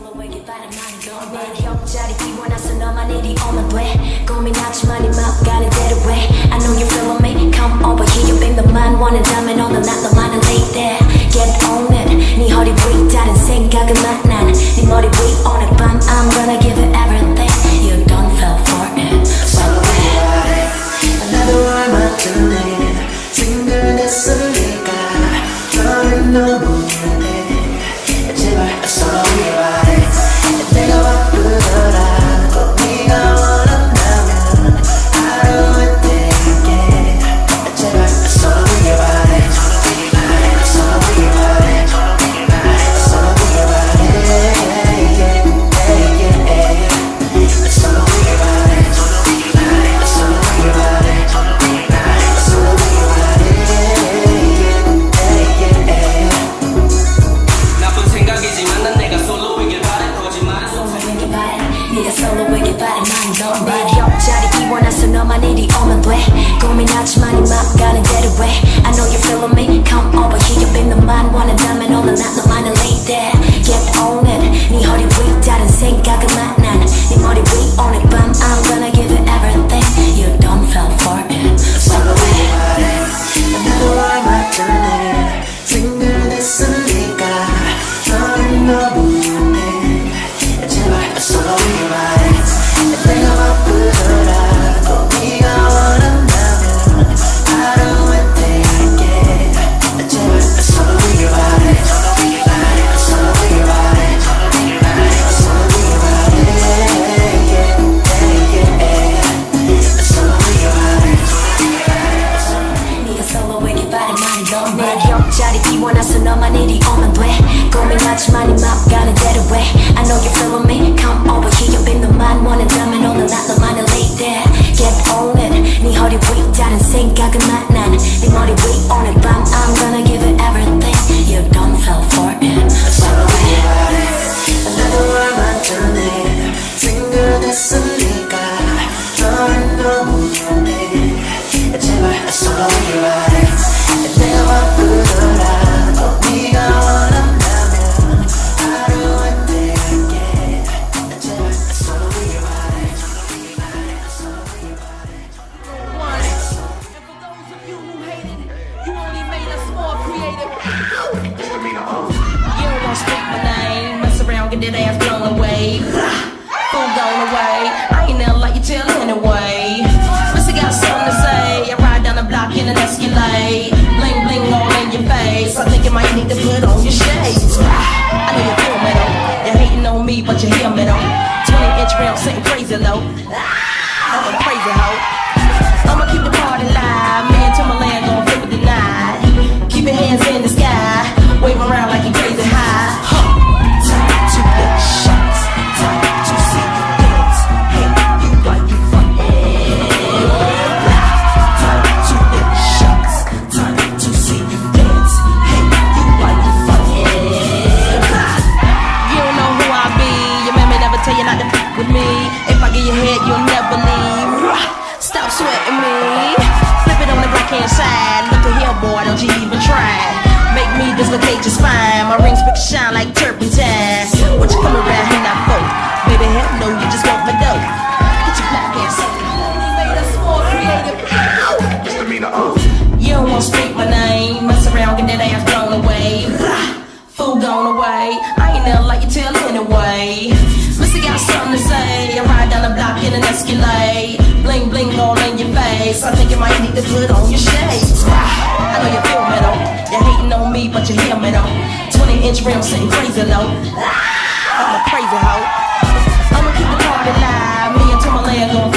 솔로에게 바란 말이 넌 내 옆자리 비워놔서 너만 일이 오면 돼 고민하지만 이 맘 가는 대로 해 I know you feeling me Come over here you've been the man 원한다면 오늘 난 너만을 lay there Get on it 네 허리 위 다른 생각은 만난 네 머리 위 오늘 밤 I'm gonna give it everything You don't fall for it 솔로에 나도 얼마 전에 싱글됐으니까 너를 너무 미안해 제발 솔로에 말해 내가 바쁘더라 꼭 네가 원한다면 하루에 뗄게 제발 솔로에 말해 솔로에 말해 솔로에 말해 솔로에 말해 나쁜 생각이지만 난 내가 솔로이길 바래 거짓말은 솔로에게 바래 네가 솔로에게 바란 말이 넌 내 옆자리 비워놔서 너만 이리 오면 돼 고민하지만 이 맘 가는 대로 해 I know you feeling me Come over here you've been the man 원한다면 오늘 난 너만을 lay there Get on it 네 허리 위 다른 생각은 만난 네 머리 위 오늘 밤 I'm gonna give it everything You don't fall for it 솔로에 나도 얼마 전에 싱글됐으니까 너를 너무 미안해 제발 솔로에 말해 내가 바쁘더라 꼭 네가 원한다면 하루에 뗄게 제발 솔로에 말해 솔로에 말해 솔로에 말해 솔로에 말해 네가 솔로에게 바란 말이 넌 내 옆자리 비워놔서 너만 이리 오면 돼 고민하지만 이 맘 가는 대로 해 I know you feeling me Come over here you've been the man 원한다면 오늘 난 너만을 lay there Get on it 네 허리 위 다른 생각은 만난 네 머리 위 오늘 밤 I'm gonna give it everything You don't fall for it 솔로에 나도 얼마 전에 싱글됐으니까 너를 너무 미안해 제발 솔로에 말해 내가 바쁘더라 꼭 네가 원한다면 하루에 뗄게 제발 솔로에 말해 솔로에 말해 And for those of you who hated it, you only made us more creative. You don't wanna speak my name, mess around, get that ass blown away. Fool gone away, I ain't never like you till anyway. Missy got something to say, I ride down the block in an Escalade. Bling bling all in your face, I think you might need to put on your shades. I know you feel me though, you're hating on me but you hear me though. 20-inch rim sitting crazy low, I'm a crazy hoe. I'ma keep the party live, man to my land gon' flip it tonight. Keep your hands in the sky, wave around like you crazy high. Time to get shots, time to see you dance. Hey, you like you fucking. Time to get shots, time to see you dance. Hey, you like you fucking. You don't know who I be, your mammy never tell you not to fuck with me. If I get your head, you'll never leave. Stop sweating me. Flip it on the backhand side. Look at here, boy, don't you even try. Make me dislocate your spine. My rings pick shine like turpentine. What you come around here now for? Baby, hell no, you just want my dough. Get your black ass on. Only made us more creative. You don't wanna speak my name. Mess around, get that ass blown away. Fool gone away. I ain't never like you till anyway. Missy got something to say. I ride down the block in an Escalade. Bling bling all in your face. I think you might need to put on your shades. I know you feel me though. You're hating on me but you hear me though. 20-inch rim sitting crazy low. I'm a crazy hoe. I'ma keep the party live. Me and Timberland gon'